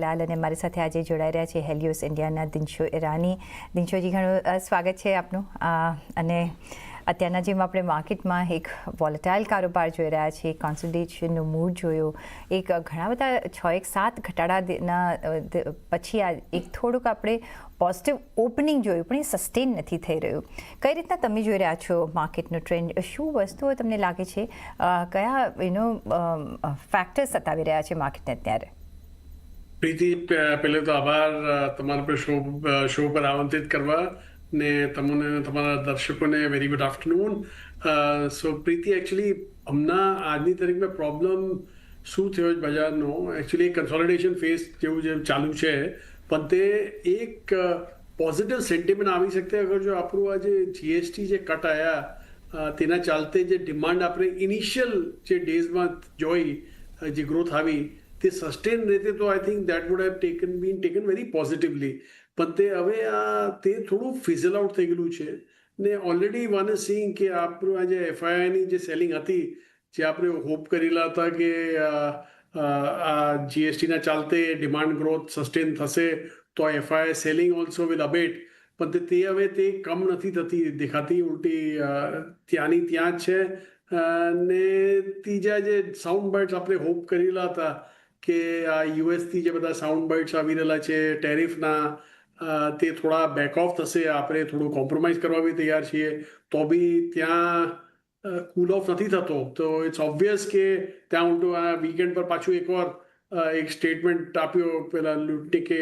લાલ અને મારી સાથે આજે જોડાઈ રહ્યા છે હેલિયોસ ઇન્ડિયાના દિનશો ઈરાની. દિનશોજી, ઘણું સ્વાગત છે આપનું. અને અત્યારના જેમ આપણે માર્કેટમાં એક વોલેટાઇલ કારોબાર જોઈ રહ્યા છીએ, કોન્સોલિડેશનનો મૂડ જોયો, એક ઘણા બધા 6-7 ઘટાડાના પછી આ એક થોડુંક આપણે પોઝિટિવ ઓપનિંગ જોયું, પણ એ સસ્ટેન નથી થઈ રહ્યું. કઈ રીતના તમે જોઈ રહ્યા છો માર્કેટનો ટ્રેન્ડ? શું વસ્તુઓ તમને લાગે છે, કયા ફેક્ટર્સ સતાવી રહ્યા છે માર્કેટને અત્યારે? પ્રીતિ, પહેલે તો આભાર તમારા પર શો પર આમંત્રિત કરવા ને તમને તમારા દર્શકોને વેરી ગુડ આફ્ટરનૂન. સો પ્રીતિ, એકચ્યુઅલી હમણાં આજની તારીખમાં પ્રોબ્લેમ શું થયો બજારનો, એકચ્યુઅલી કન્સોલિડેશન ફેઝ જેવું ચાલુ છે, પણ તે એક પોઝિટિવ સેન્ટિમેન્ટ આવી શકતે અગર જો આપણું આ જે જીએસટી જે કટ આવ્યા તેના ચાલતે જે ડિમાન્ડ આપણે ઇનિશિયલ જે ડેઝમાં જોઈ, જે ગ્રોથ આવી તે સસ્ટેન રહેતે તો આઈ think that would have been taken very positively. પણ તે હવે તે થોડું ફિઝલ આઉટ થઈ ગયેલું છે ને ઓલરેડી વન ઇઝ સીઈંગ કે આપણું આ જે એફઆઈઆઈની જે સેલિંગ હતી, જે આપણે હોપ કરેલા હતા કે આ જીએસટીના ચાલતે ડિમાન્ડ ગ્રોથ સસ્ટેન થશે તો એફઆઈઆઈ સેલિંગ ઓલ્સો વિલ અબેટ, પણ તે હવે તે કમ નથી થતી દેખાતી, ઉલટી ત્યાંની ત્યાં જ છે. ને ત્રીજા જે સાઉન્ડ બાઇટ્સ આપણે હોપ કરેલા હતા કે આ યુએસથી જે બધા સાઉન્ડ બાઇટ્સ આવી રહેલા છે ટેરિફના, તે થોડા બેક ઓફ થશે, આપણે થોડું કોમ્પ્રોમાઇઝ કરવા બી તૈયાર છીએ, તો બી ત્યાં કૂલ ઓફ નથી થતો. તો ઇટ્સ ઓબ્વિયસ કે ત્યાં ઉલટું આ વીકેન્ડ પર પાછું એકવાર એક સ્ટેટમેન્ટ આપ્યો પેલા લુટનિકે,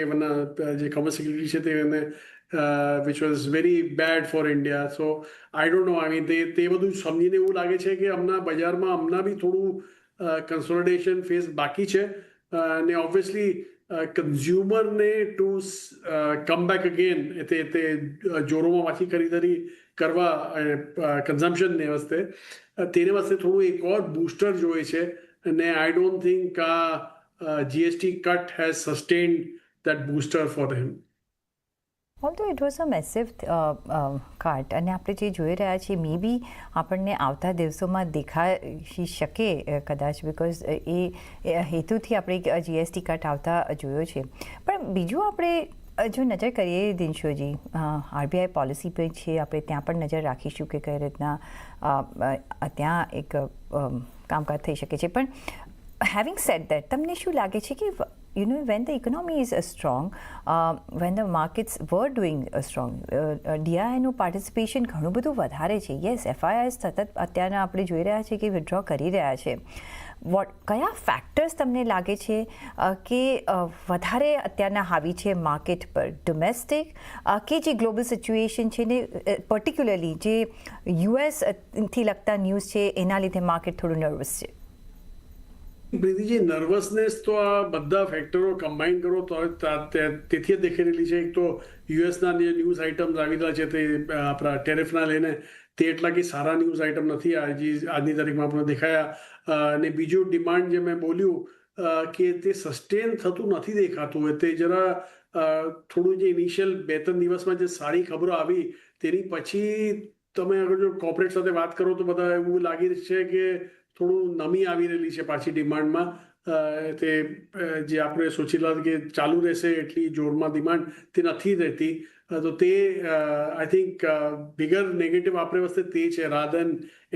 જે કોમર્સ સેક્રેટરી છે તેને, which was very bad for India. So I don't know, I mean તે બધું સમજીને એવું લાગે છે કે હમણાં બજારમાં હમણાં બી થોડું કન્સોલિડેશન ફેઝ બાકી છે. ને ઓબ્વિયસલી કન્ઝ્યુમરને ટુ કમ બેક અગેન તે જોરોમાં પાછી ખરીદારી કરવા કન્ઝમ્પશનને વસ્તે, તેને વસ્તે થોડું એક ઓર બૂસ્ટર જોઈએ છે. અને આઈ ડોન્ટ થિંક આ GST cut has sustained that booster for him. Although it was a massive cut, અને આપણે જે જોઈ રહ્યા છીએ મે બી આપણને આવતા દિવસોમાં દેખાઈ શકે કદાચ, બિકોઝ એ હેતુથી આપણે જીએસટી કટ આવતા જોયો છે. પણ બીજું આપણે જો નજર કરીએ દિનશોજી, આરબીઆઈ પોલિસી પર છે, આપણે ત્યાં પણ નજર રાખીશું કે કઈ રીતના ત્યાં એક કામકાજ થઈ શકે છે. પણ હેવિંગ સેડ દેટ, તમને શું લાગે છે કે when the economy is strong, when the markets were doing strong, ડીઆઈનું પાર્ટિસિપેશન ઘણું બધું વધારે છે. યસ, એફઆઈઆઈ સતત અત્યારના આપણે જોઈ રહ્યા છીએ કે વિથડ્રો કરી રહ્યા છે. કયા ફેક્ટર્સ તમને લાગે છે કે વધારે અત્યારના હાવી છે માર્કેટ પર, ડોમેસ્ટિક કે જે ગ્લોબલ સિચ્યુએશન છે ને પર્ટિક્યુલરલી જે યુએસથી લગતા ન્યૂઝ છે એના લીધે માર્કેટ થોડું નર્વસ છે? પ્રીતિજી, નર્વસનેસ તો આ બધા ફેક્ટરો કમ્બાઈન કરો તો તેથી જ દેખાઈ રહેલી છે. એક તો યુએસના જે ન્યૂઝ આઇટમ્સ આવેલા છે તે આપણા ટેરિફના લઈને તે એટલા કે સારા ન્યૂઝ આઇટમ નથી આજની તારીખમાં આપણે દેખાયા. અને બીજું ડિમાન્ડ જે મેં બોલ્યું કે તે સસ્ટેન થતું નથી દેખાતું હોય, તે જરા થોડું જે ઇનિશિયલ 2-3 દિવસમાં જે સારી ખબરો આવી તેની પછી તમે અગર જો કોર્પોરેટ સાથે વાત કરો તો બધા એવું લાગી છે કે થોડું નમી આવી રહેલી છે પાછી ડિમાન્ડમાં. તે જે આપણે સોચેલા કે ચાલુ રહેશે એટલી જોરમાં ડિમાન્ડ તે નથી રહેતી. તો તે આઈ થિંક બિગર નેગેટિવ આપણે વસ્તે તે છે રાધર દેન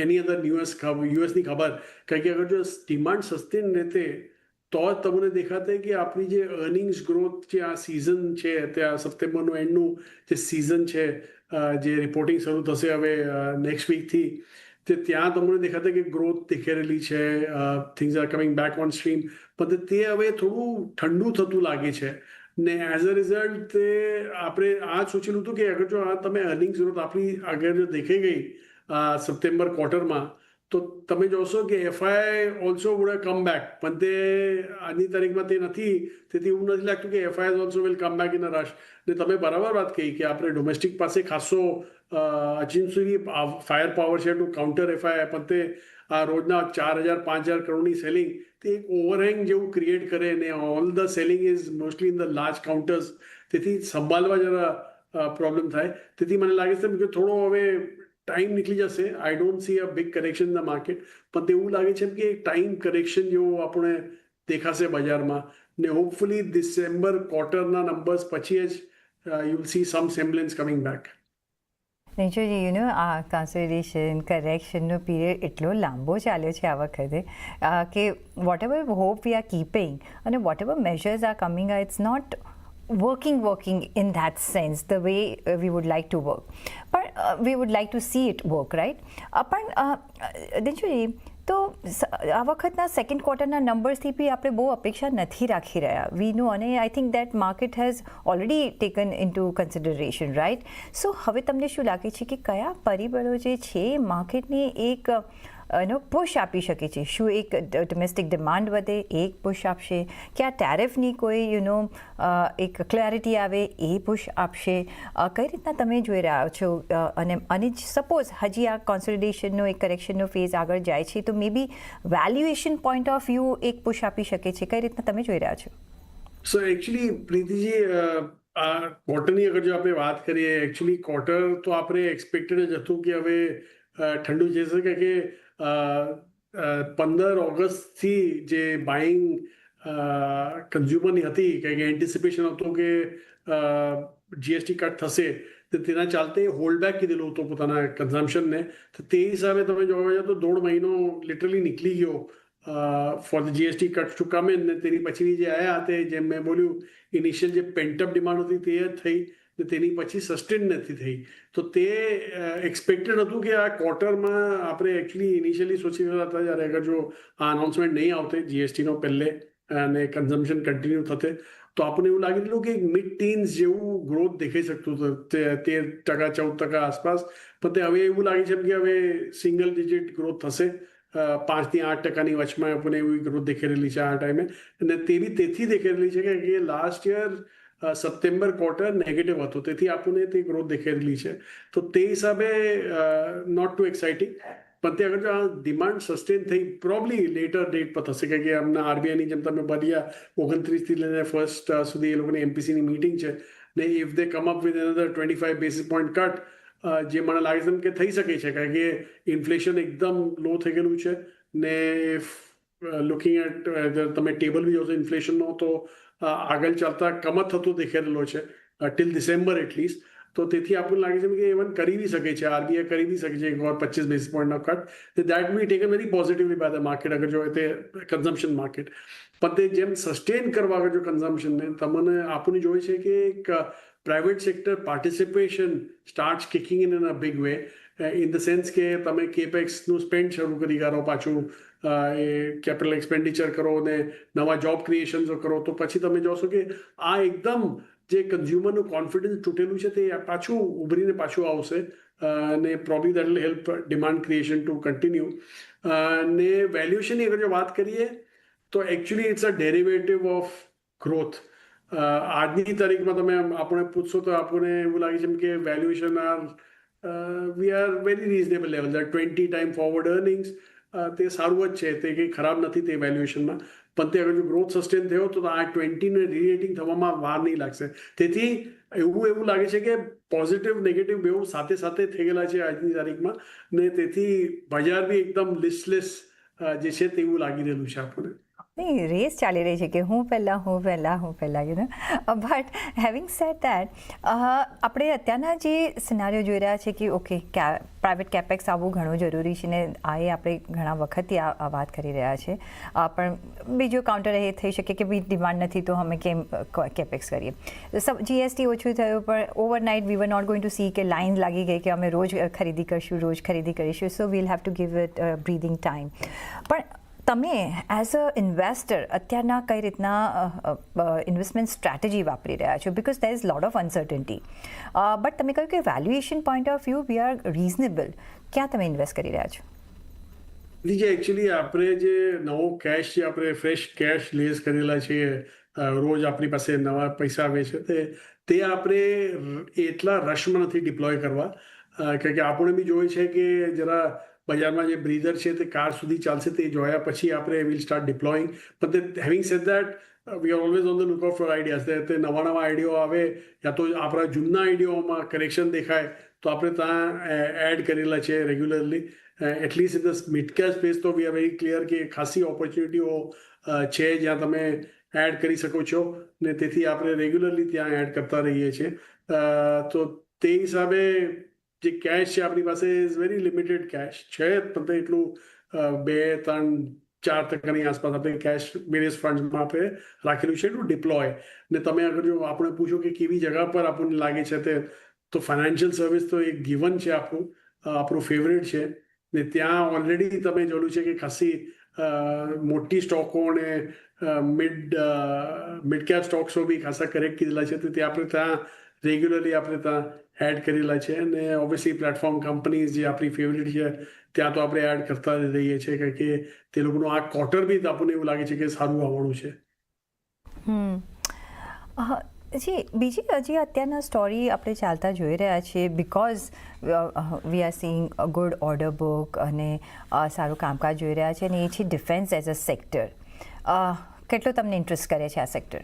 એની અધર યુએસની ખબર. કારણ કે અગર જો ડિમાન્ડ સસ્ટેન રહેતે તો જ તમને દેખાતે કે આપણી જે અર્નિંગ્સ ગ્રોથ જે આ સિઝન છે, ત્યાં સપ્ટેમ્બરનું એન્ડનું જે સિઝન છે, જે રિપોર્ટિંગ શરૂ થશે હવે નેક્સ્ટ વીકથી, તે ત્યાં તમને દેખાતા કે ગ્રોથ દેખાઈ છે, things are coming back on stream. પણ તે હવે થોડું ઠંડુ થતું લાગે છે. ને એઝ અ રિઝલ્ટ તે આપણે આ સોચેલું હતું કે અગર જો આ તમે અર્નિંગ્સ ગ્રોથ આપણી આગળ જો દેખાઈ ગઈ સપ્ટેમ્બર ક્વાર્ટરમાં, તો તમે જોશો કે FI also would come back. પણ તે આજની તારીખમાં તે નથી, તેથી એવું નથી લાગતું કે FI also will come back in a rush. ને તમે બરાબર વાત કહી કે આપણે ડોમેસ્ટિક પાસે ખાસો હજી સુધી ફાયર પાવર છે ટુ કાઉન્ટર એફઆઈ, પણ તે આ રોજના 4,000-5,000 કરોડની સેલિંગ તે એક ઓવરહેંગ જેવું ક્રિએટ કરે, ને all the selling is mostly in the large counters, તેથી સંભાળવા જરા પ્રોબ્લેમ થાય. તેથી મને લાગે છે કે થોડો હવે ટાઈમ નીકળી જશે. I don't see a big correction in the market, પણ એવું લાગે છે કે ટાઈમ કરેક્શન જેવું આપણે દેખાશે બજારમાં. ને હોપફુલી ડિસેમ્બર ક્વાર્ટરના નંબર્સ પછી જ you will see some semblance coming back. Nishuji આ કન્સોલિડેશન કરેક્શનનો પીરિયડ એટલો લાંબો ચાલ્યો છે આ વખતે કે whatever hope we are keeping અને whatever measures are coming it's not working in that sense the way we would like to work, but we would like to see it work, right? પણ દિનશુજી તો આ વખતના second ક્વાર્ટરના નંબર્સથી બી આપણે બહુ અપેક્ષા નથી રાખી રહ્યા વી નો, અને I think that market has already taken into consideration, right? So હવે તમને શું લાગે છે કે કયા પરિબળો જે છે માર્કેટને એક પુશ આપી શકે છે? શું એક ડોમેસ્ટિક ડિમાન્ડ વધે એક પુશ આપશે, કે આ ટેરિફની કોઈ એક ક્લેરિટી આવે એ પુશ આપશે? કઈ રીતના તમે જોઈ રહ્યા છો? અને સપોઝ હજી આ કોન્સોલિડેશનનો એક કરેક્શનનો ફેઝ આગળ જાય છે તો મે બી વેલ્યુએશન પોઈન્ટ ઓફ વ્યૂ એક પુશ આપી શકે છે. કઈ રીતના તમે જોઈ રહ્યા છો? સો એકચ્યુઅલી પ્રીતિજી આ ક્વાર્ટરની અગર જો આપણે વાત કરીએ, એકચ્યુઅલી ક્વાર્ટર તો આપણે એક્સપેક્ટેડ જ હતું કે હવે ઠંડુ જઈ શકે, કે 15 ઓગસ્ટથી જે બાઇંગ કન્ઝ્યુમરની હતી, કે એન્ટિસિપેશન હતું કે જીએસટી કટ થશે, તો તેના ચાલતે હોલ્ડબેક કીધેલું હતું પોતાના કન્ઝમ્પશનને. તો તે હિસાબે તમે જોવા જાઓ તો 1.5 મહિનો લિટરલી નીકળી ગયો for the GST cut to come in. ને તેની પછીની જે આવ્યા તે, જેમ મેં બોલ્યું, ઇનિશિયલ જે પેન્ટઅપ ડિમાન્ડ હતી તે જ થઈ, ને તેની પછી સસ્ટેન નથી થઈ. તો તે એક્સપેક્ટેડ હતું કે આ ક્વાર્ટરમાં આપણે એકચ્યુઅલી ઇનિશિયલી સોચી રહ્યા હતા જ્યારે અગર જો આ અનાઉન્સમેન્ટ નહીં આવતે જીએસટીનો પહેલે અને કન્ઝમ્પશન કન્ટિન્યુ થતે, તો આપણને એવું લાગી રહ્યું કે મિડ ટીન્સ જેવું ગ્રોથ દેખાઈ શકતું હતું, 13%, 14% આસપાસ. પણ તે હવે એવું લાગે છે કે હવે સિંગલ ડિજિટ ગ્રોથ થશે, 5 થી 8% વચમાં આપણને એવી ગ્રોથ દેખાઈ રહેલી છે આ ટાઈમે. અને તે બી તેથી દેખાઈ રહેલી છે કે last year September quarter negative હતો, તેથી આપણને તે ગ્રોથ દેખાઈ રહેલી છે. તો તે હિસાબે નોટ ટુ એક્સાઇટિંગ. પણ તે અગર જો આ ડિમાન્ડ સસ્ટેન થઈ, પ્રોબ્લી લેટર ડેટ પર થશે, કે અમને આરબીઆઈની જેમ તમે બોલ્યા 29થી લઈને 1 સુધી એ લોકોની એમપીસીની મીટિંગ છે, ને if they come up with another 25 basis point cut, જે મને લાગે છે કે થઈ શકે છે, કારણ કે ઇન્ફ્લેશન એકદમ લો થઈ ગયેલું છે. ને લુકિંગ એટ તમે ટેબલ બી જોશો ઇન્ફ્લેશનનો, તો આગળ ચાલતા કમત થતો દેખાઈ રહેલો છે ટિલ ડિસેમ્બર એટલીસ્ટ. તો તેથી આપણને લાગે છે કે ઇવન કરી બી શકે છે, આરબીઆઈ કરી બી શકે છે એક વાર 25 બેસિસ પોઈન્ટનો cut. That be taken very positively by the market, અગર જો તે કન્ઝમ્પશન માર્કેટ. પણ તે જેમ સસ્ટેન કરવા અગર જો કન્ઝમ્પશનને, તમને આપણને જોઈએ છે કે એક private sector participation starts કિકિંગ in a big way, in the sense કે તમે કેપેક્સનું સ્પેન્ડ શરૂ કરી કરો, પાછું એ કેપિટલ એક્સપેન્ડિચર કરો ને નવા જોબ ક્રિએશન્સ કરો, તો પછી તમે જોશો કે આ એકદમ જે કન્ઝ્યુમરનું કોન્ફિડન્સ તૂટેલું છે તે પાછું ઉભરીને પાછું આવશે, અને probably that will help demand creation to continue. ને વેલ્યુએશનની અગર જો વાત કરીએ તો actually it's a derivative of growth. આજની તારીખમાં તમે આપણે પૂછશો તો આપણને એવું લાગે છે કે valuation V are very reasonable level, 20 time forward earnings, તે સારું જ છે, તે કંઈ ખરાબ નથી તે વેલ્યુએશનમાં. પણ તે અગર જો ગ્રોથ સસ્ટેન થયો તો આ 20ને રીરેટિંગ થવામાં વાર નહીં લાગશે. તેથી એવું લાગે છે કે પોઝિટિવ નેગેટિવ બેઉ સાથે સાથે થઈ ગયેલા છે આજની તારીખમાં, ને તેથી બજાર બી એકદમ લિસ્ટલેસ જે છે તેવું લાગી રહેલું છે આપણને. નહીં, રેસ ચાલી રહી છે કે હું પહેલાં બટ હેવિંગ સેડ દેટ આપણે અત્યારના જે સિનારીઓ જોઈ રહ્યા છે કે ઓકે પ્રાઇવેટ કેપેક્સ આવવું ઘણું જરૂરી છે, ને આ એ આપણે ઘણા વખતથી આ વાત કરી રહ્યા છે. પણ બીજો કાઉન્ટર એ થઈ શકે કે ભાઈ ડિમાન્ડ નથી તો અમે કેમ કેપેક્સ કરીએ. જીએસટી ઓછું થયું પણ overnight we were not going to see કે લાઇન લાગી ગઈ કે અમે રોજ ખરીદી કરીશું, so we'll have to give it breathing time. પણ તમે એઝ અ ઇન્વેસ્ટર અત્યારના કઈ રીતના ઇન્વેસ્ટમેન્ટ સ્ટ્રેટેજી વાપરી રહ્યા છો? Because there is lot of uncertainty. But તમે કહ્યું કે valuation point of view we are reasonable. ક્યાં તમે ઇન્વેસ્ટ કરી રહ્યા છો? જે એકચ્યુઅલી આપણે જે નવો કેશ, જે આપણે ફ્રેશ કેશ લેસ કરેલા છીએ, રોજ આપણી પાસે નવા પૈસા આવે છે, તે આપણે એટલા રશમાં નથી ડિપ્લોય કરવા, કારણ કે આપણે બી જોઈએ છે કે જરા બજારમાં જે બ્રીધર છે તે કાર સુધી ચાલશે, તે જોયા પછી આપણે વિલ સ્ટાર્ટ ડિપ્લોઈંગ. પણ તે having sad that we are always on the look out for ideas. તે નવા આઈડિયાઓ આવે, યા તો આપણા જૂના આઈડિયાઓમાં કરેક્શન દેખાય તો આપણે ત્યાં એડ કરેલા છે regularly. At least in the mid cap space તો વી આર વેરી ક્લિયર કે ખાસી ઓપોર્ચ્યુનિટીઓ છે જ્યાં તમે એડ કરી શકો છો ને તેથી આપણે રેગ્યુલરલી ત્યાં એડ કરતા રહીએ છીએ. તો તે હિસાબે જે કેશ છે આપણી પાસે ઇઝ વેરી લિમિટેડ કેશ છે, પણ એટલું 2-3-4% આસપાસ આપણે કેશ વેરિયસ ફંડ્સમાં આપણે રાખેલું છે ટુ ડિપ્લોય. ને તમે અગર જો આપણે પૂછો કે કેવી જગા પર આપણને લાગે છે તે, તો ફાઇનાન્શિયલ સર્વિસ તો એક ગિવન છે આપણું ફેવરેટ છે. ને ત્યાં ઓલરેડી તમે જોયું છે કે ખાસી મોટી સ્ટોકો અને મિડ કેપ સ્ટોક્સો બી ખાસા કરેક્ટ કરેલા છે, તો તે આપણે ત્યાં રેગ્યુલરલી આપણે ત્યાં એડ કરેલા છે. અને ઓબ્વિયસલી પ્લેટફોર્મ કંપનીઝ જે આપણી ફેવરેટ છે ત્યાં તો આપણે એડ કરતા જ રહીએ છીએ, કારણ કે તે લોકોનું આ ક્વાર્ટર બી આપણને એવું લાગે છે કે સારું આવવાનું છે. બીજી હજી અત્યારના સ્ટોરી આપણે ચાલતા જોઈ રહ્યા છીએ, because we are seeing a good order book અને સારું કામકાજ જોઈ રહ્યા છે, અને એ છે ડિફેન્સ એઝ અ સેક્ટર. કેટલો તમને ઇન્ટરેસ્ટ કરે છે આ સેક્ટર?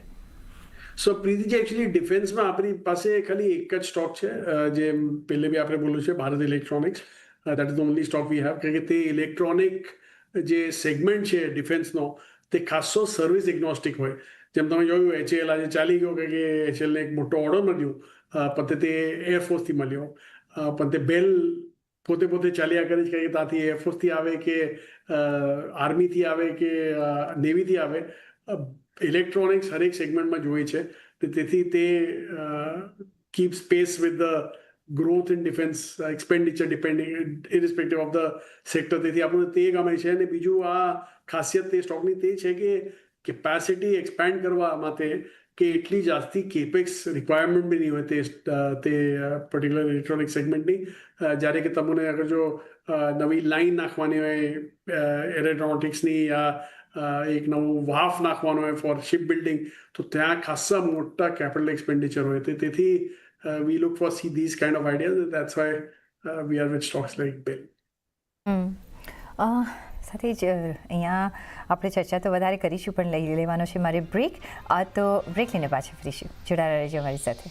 સો પ્રીતિજી, એકચ્યુઅલી ડિફેન્સમાં આપણી પાસે ખાલી એક જ સ્ટોક છે, જે પહેલે બી આપણે બોલ્યું છે, Bharat electronics. That is the only stock we have, કારણ કે તે ઇલેક્ટ્રોનિક જે સેગમેન્ટ છે ડિફેન્સનો, તે ખાસો સર્વિસ ઇગ્નોસ્ટિક હોય. જેમ તમે જોયું HAL આજે ચાલી ગયો, કારણ કે HALને એક મોટો ઓર્ડર મળ્યો, પણ તે એરફોર્સથી મળ્યો. પણ તે બેલ પોતે ચાલ્યા કરે છે, કારણ કે ત્યાંથી એરફોર્સથી આવે કે આર્મીથી આવે કે નેવીથી આવે, ઇલેક્ટ્રોનિક્સ હરેક સેગમેન્ટમાં જોઈએ છે. તેથી તે keep space with the growth in defence expenditure depending irrespective of the sector. તેથી આપણને તે ગમે છે. અને બીજું આ ખાસિયત તે સ્ટોકની તે છે કે કેપેસિટી એક્સપેન્ડ કરવા માટે કે એટલી જાસ્તી કેપેક્સ રિક્વાયરમેન્ટ બી નહીં હોય તે પર્ટિક્યુલર ઇલેક્ટ્રોનિક સેગમેન્ટની. જ્યારે કે તમને અગર જો નવી લાઈન નાખવાની હોય એરોનોટિક્સની, યા એક નવું વાફ નાખવાનું હોય ફોર શિપ બિલ્ડિંગ, તો ત્યાં ખાસા મોટા કેપિટલ એક્સપેન્ડિચર હોય. તેથી we look for see these kind of ideas. That's why we are with stocks like BEL. સાથે જ અહીંયા આપણે ચર્ચા તો વધારે કરીશું, પણ લઈ લેવાનો છે મારે બ્રેક. તો બ્રેક લઈને પાછા ફરીશું. જોડાયેલા રહેજો અમારી સાથે.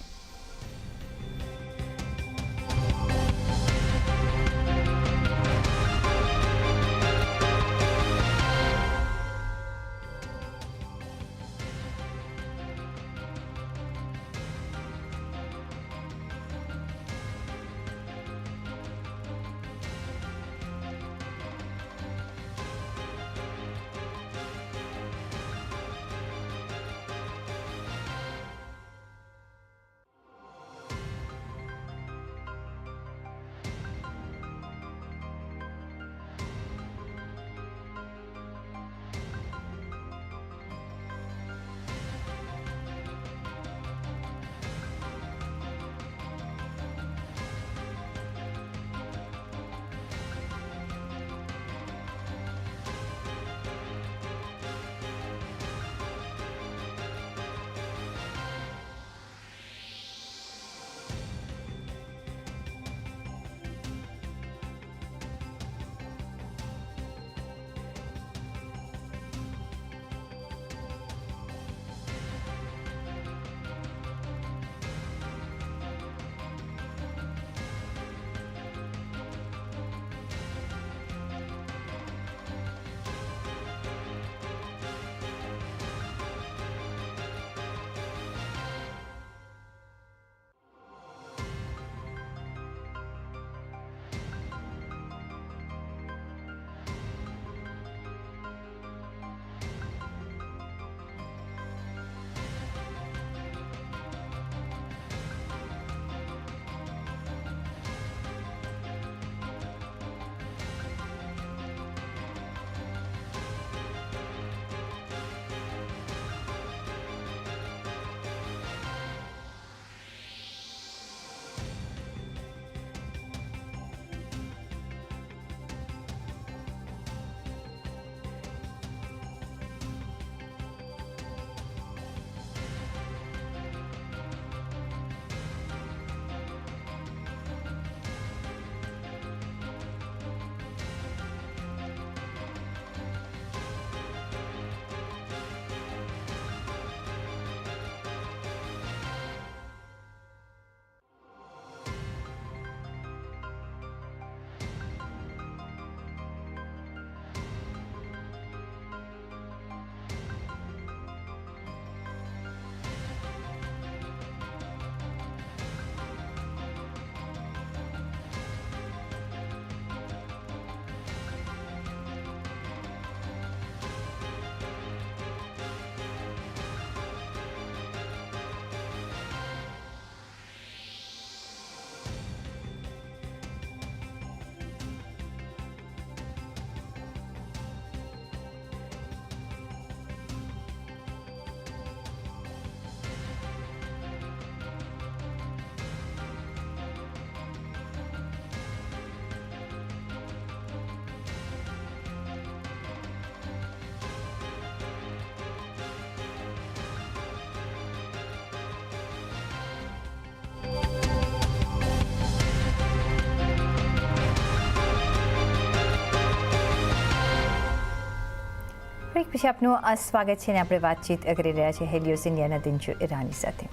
પછી આપનું સ્વાગત છે ને આપણે વાતચીત કરી રહ્યા છીએ હેલિયોસ ઇન્ડિયાના દિનચુ ઈરાની સાથે.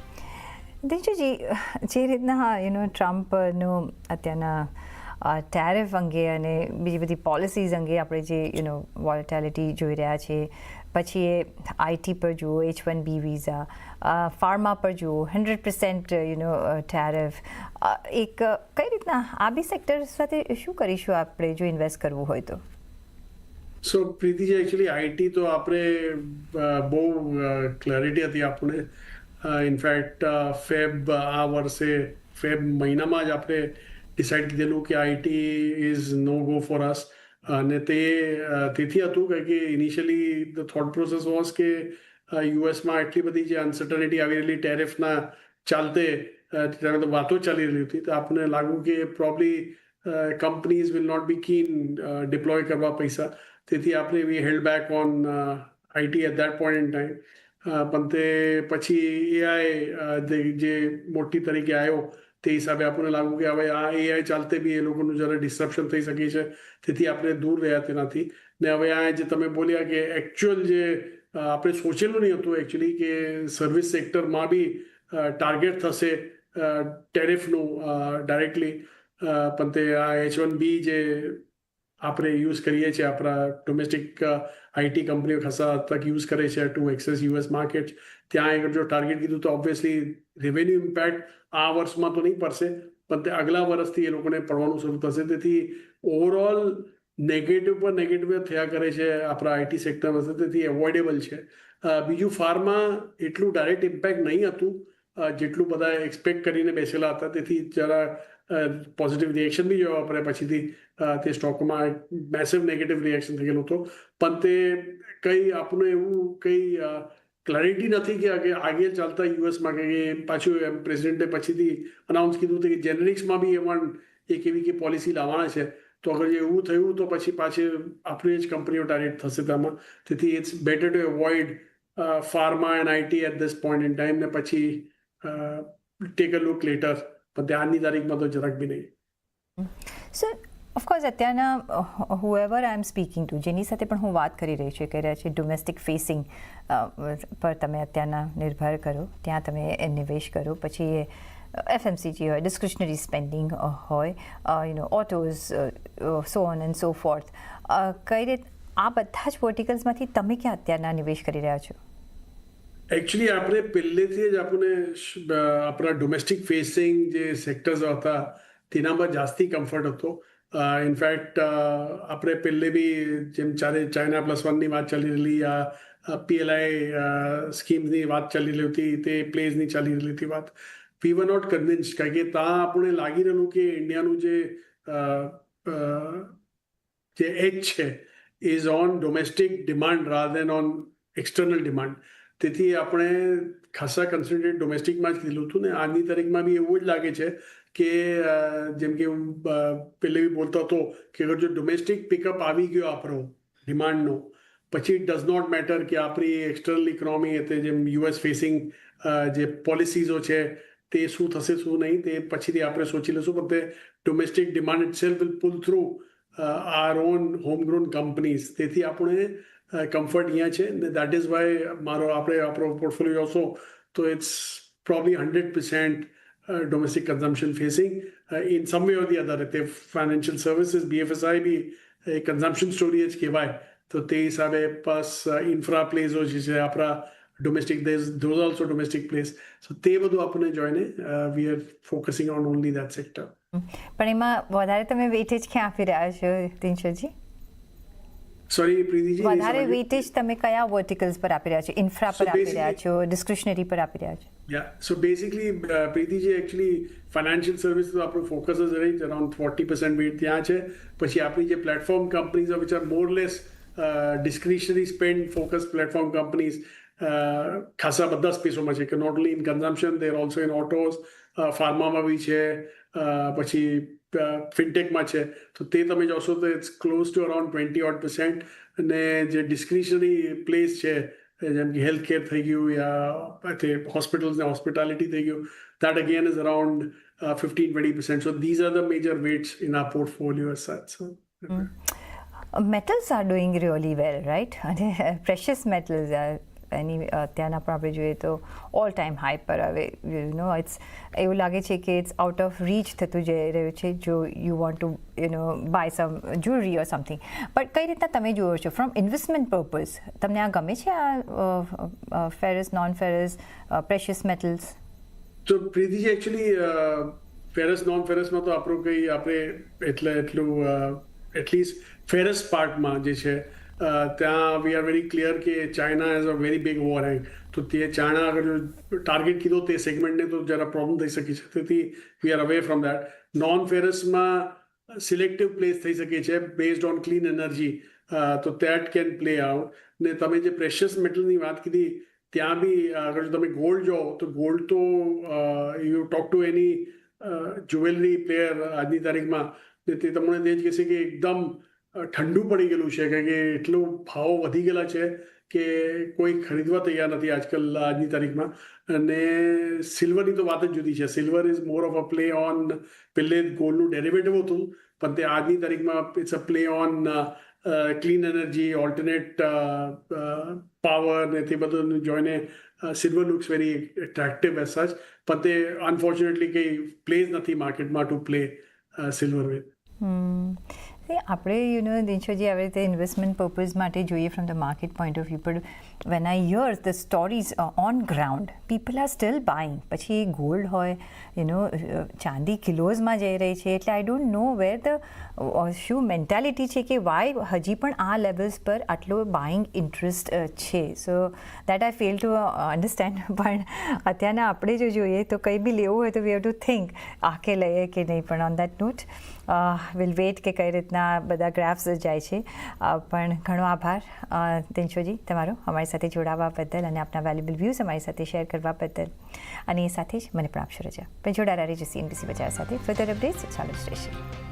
દિનચુજી, જે રીતના ટ્રમ્પનું અત્યારના ટેરિફ અંગે અને બીજી બધી પોલિસીઝ અંગે આપણે જે વોલેટિલિટી જોઈ રહ્યા છીએ, પછી એ આઈટી પર જુઓ, H1B વિઝા, ફાર્મા પર જુઓ 100% ટેરિફ, એક કઈ રીતના આ બી સેક્ટર સાથે શું કરીશું આપણે જો ઇન્વેસ્ટ કરવું હોય તો? સો પ્રીતિજી, એકચ્યુઅલી આઈટી તો આપણે બહુ ક્લેરિટી હતી આપણને. ઇનફેક્ટ આ વર્ષે ફેબ મહિનામાં જ આપણે ડિસાઇડ કીધેલું કે IT is no go for us. અને તેથી હતું કે initially the thought process was કે યુએસમાં એટલી બધી જે અનસર્ટનિટી આવી રહેલી ટેરિફના ચાલતે ત્યારે તો વાતો ચાલી રહી હતી, તો આપણને લાગ્યું કે probably companies will not be keen deploy કરવા પૈસા. તેથી આપણે we held back on IT at that point in time. પણ તે પછી એઆઈ જે મોટી તરીકે આવ્યો તે હિસાબે આપણને લાગ્યું કે હવે આ એઆઈ ચાલતે બી એ લોકોનું જરા ડિસ્ટ્રપ્શન થઈ શકે છે, તેથી આપણે દૂર રહ્યા તેનાથી. ને હવે આ જે તમે બોલ્યા કે એકચ્યુઅલ જે આપણે સોચેલું નહીં હતું એકચ્યુઅલી કે સર્વિસ સેક્ટરમાં બી ટાર્ગેટ થશે ટેરિફનું ડાયરેક્ટલી. પણ તે આ H1B જે આપણે યુઝ કરીએ છીએ, આપણા ડોમેસ્ટિક આઈટી કંપનીઓ ખાસા હદ તક યુઝ કરે છે ટુ એક્સેસ યુએસ માર્કેટ. ત્યાં આગળ જો ટાર્ગેટ કીધું તો ઓબ્વિયસલી રેવન્યુ ઇમ્પેક્ટ આ વર્ષમાં તો નહીં પડશે, પણ તે આગલા વર્ષથી એ લોકોને પડવાનું શરૂ થશે. તેથી ઓવરઓલ નેગેટિવ પર નેગેટિવ થયા કરે છે આપણા આઈટી સેક્ટરમાં, તેથી એવોઇડેબલ છે. બીજું, ફાર્મા એટલું ડાયરેક્ટ ઇમ્પેક્ટ નહીં હતું જેટલું બધા એક્સપેક્ટ કરીને બેસેલા હતા, તેથી જરા પોઝિટિવ રિએક્શન બી જોવા પડે પછીથી. તે સ્ટોકમાં મેસિવ નેગેટિવ રિએક્શન થયેલું હતું, પણ તે કંઈ આપણને એવું કંઈ ક્લેરિટી નથી કે આગળ ચાલતા યુએસમાં કે પાછું પ્રેસિડેન્ટે પછીથી અનાઉન્સ કીધું હતું કે જેનેરિક્સમાં બી એમાં એક એવી કે પોલિસી લાવવાના છે. તો અગર એવું થયું તો પછી પાછી આપણી જ કંપનીઓ ટાર્ગેટ થશે તેમાં. તેથી it's better to avoid pharma and IT at this point in time, ને પછી ટેક અ લુક લેટર, પણ આજની તારીખમાં તો જરાક બી નહીં. સર, ઓફકોર્સ અત્યારના હુએવર આઈ એમ સ્પીકિંગ ટુ, જેની સાથે પણ હું વાત કરી રહી છું, કહી રહ્યા છે ડોમેસ્ટિક ફેસિંગ પર તમે અત્યારના નિર્ભર કરો, ત્યાં તમે નિવેશ કરો. પછી એ FMCG હોય, ડિસ્ક્રિશનરી સ્પેન્ડિંગ હોય, autos, so on and so forth. કઈ રીતે આ બધા જ વર્ટિકલ્સમાંથી તમે ક્યાં અત્યારના નિવેશ કરી રહ્યા છો? એકચ્યુઅલી આપણે પહેલેથી જ આપણને આપણા ડોમેસ્ટિક ફેસિંગ જે સેક્ટર્સ હતા તેનામાં જાસ્તી કમ્ફર્ટ હતો. ઇનફેક્ટ આપણે પહેલે બી જેમ ચાઇના +1ની વાત ચાલી રહેલી, આ PLI સ્કીમ્સની વાત ચાલી રહી હતી, તે પ્લેઝની ચાલી રહેલી હતી વાત. વી વર નોટ કન્વિન્સ્ડ, કારણ કે ત્યાં આપણને લાગી રહેલું કે ઇન્ડિયાનું જે એજ છે is on domestic demand rather then on external demand. તેથી આપણે ખાસા કન્સન્ટ્રેટ ડોમેસ્ટિકમાં જ કીધેલું હતું. ને આજની તારીખમાં બી એવું જ લાગે છે કે જેમ કે હું પહેલે બી બોલતો હતો કે અગર જો ડોમેસ્ટિક પિકઅપ આવી ગયો આપણો ડિમાન્ડનો, પછી ઇટ ડઝ નોટ મેટર કે આપણી એક્સટર્નલ ઇકોનોમી એટલે જેમ યુએસ ફેસિંગ જે પોલિસીઝો છે તે શું થશે શું નહીં તે પછીથી આપણે સોચી લઈશું. પણ તે domestic demand itself will pull through our own homegrown companies. તેથી આપણે કમ્ફર્ટ અહીંયા છે, ને દેટ ઇઝ વાય આપણો પોર્ટફોલિયો જોશો તો it's probably 100% domestic consumption facing in some way or the other. તે ફાઇનાન્શિયલ સર્વિસીસ, BFSI બી એ કન્ઝમ્પશન સ્ટોરી જ કહેવાય. તો તે હિસાબે પ્લસ ઇન્ફ્રા પ્લેઝો જે છે આપણા domestic, those also domestic plays. So તે બધું આપણને જોઈને we are focusing on only that sector. પણ એમાં વધારે તમે વેટેજ ક્યાં આપી રહ્યા છો દિનશુજી? સોરી પ્રીતિજી, વધારે વેટેજ તમે કયા વર્ટિકલ્સ પર આપી રહ્યા છો? ઇન્ફ્રા પર આપી રહ્યા છો, ડિસ્ક્રિશનરી પર આપી રહ્યા છો? Yeah, so basically, Preeti ji, actually financial service તો આપણું ફોકસ જ રહી, અરાઉન્ડ 40% વેટ ત્યાં છે. પછી આપણી જે platform companies which are more less discretionary spend focus platform companies ખાસા બધા સ્પેસોમાં છે, કે not only in consumption, there also in autos, ફાર્મામાં બી છે, પછી ફિનટેકમાં છે. તો તે તમે જોશો તો ઇટ્સ ક્લોઝ ટુ અરાઉન્ડ 20% અને જે ડિસ્ક્રિશનરી પ્લેસ છે જેમ કે હેલ્થ કેર થઈ ગયું યા હોસ્પિટલ્સ ને હોસ્પિટાલિટી થઈ ગયું, that again is around 15-20%. So these are the major weights in our portfolio as such. So, metals are doing really well right અને પ્રેશિયસ મેટલ્સ એની અત્યારના પણ આપણે જોઈએ તો ઓલ ટાઈમ હાઈ પર હવે ઇટ્સ એવું લાગે છે કે ઇટ્સ આઉટ ઓફ રીચ થતું જઈ રહ્યું છે જો you want to buy some jewellery or something but કઈ રીતના તમે જુઓ છો ફ્રોમ ઇન્વેસ્ટમેન્ટ પર્પઝ તમને આ ગમે છે આ ferrous non ferrous precious metals? તો પ્રીતિજી એકચ્યુઅલી ફેરસ નોન ફેરસમાં તો આપણું કંઈ આપણે એટલું એટલીસ્ટ ફેરસ પાર્ટમાં જે છે ત્યાં વી આર વેરી ક્લિયર કે China has a very big overhang તો તે ચાઇના અગર જો ટાર્ગેટ કીધો તે સેગમેન્ટને તો જરા પ્રોબ્લેમ થઈ શકે છે તેથી we are away from that. Non ફેરસમાં સિલેક્ટિવ પ્લેસ થઈ શકે છે બેઝડ ઓન ક્લીન એનર્જી તો દેટ કેન પ્લે આઉટ. ને તમે જે પ્રેશિયસ મેટલની વાત કીધી ત્યાં બી અગર જો તમે ગોલ્ડ જો તો ગોલ્ડ તો you talk to any jewellery player આજની તારીખમાં તે તમને તે જ કહેશે કે એકદમ ઠંડુ પડી ગયેલું છે કારણ કે એટલો ભાવ વધી ગયેલા છે કે કોઈ ખરીદવા તૈયાર નથી આજકાલ આજની તારીખમાં. અને સિલ્વરની તો વાત જ જુદી છે. Silver is more of a play on પહેલે ગોલ્ડનું ડેરિવેટિવ હતું પણ તે આજની તારીખમાં it's a play on clean energy alternate power ને તે બધું જોઈને silver looks very attractive as such પણ તે અનફોર્ચ્યુનેટલી કંઈ પ્લેસ નથી માર્કેટમાં ટુ પ્લે સિલ્વર વિથ. આપણે દિનશોજી આવી રીતે ઇન્વેસ્ટમેન્ટ પર્પઝ માટે જોઈએ from the market point of view પણ when I hear the stories on ground people are still buying. પછી ગોલ્ડ હોય ચાંદી કિલોઝમાં જઈ રહી છે એટલે I don't know where the શું મેન્ટાલિટી છે કે વાય હજી પણ આ લેવલ્સ પર આટલો બાઇંગ ઇન્ટરેસ્ટ છે. So that I fail to understand. પણ અત્યારના આપણે જો જોઈએ તો કંઈ બી લેવું હોય તો વી હેવ ટુ થિંક આખે લઈએ કે નહીં. પણ on that note will wait કે કઈ રીતના બધા ગ્રાફ્સ જાય છે. પણ ઘણો આભાર દિનશોજી તમારો અમારી સાથે જોડાવા બદલ અને આપના વેલ્યુબલ વ્યૂઝ અમારી સાથે શેર કરવા બદલ. અને એ સાથે જ મને પણ આપશો રજા. પણ જોડાયેલા રહેજો CNBC બજાર સાથે. ફર્ધર અપડેટ્સ ચાલુ જ રહેશે.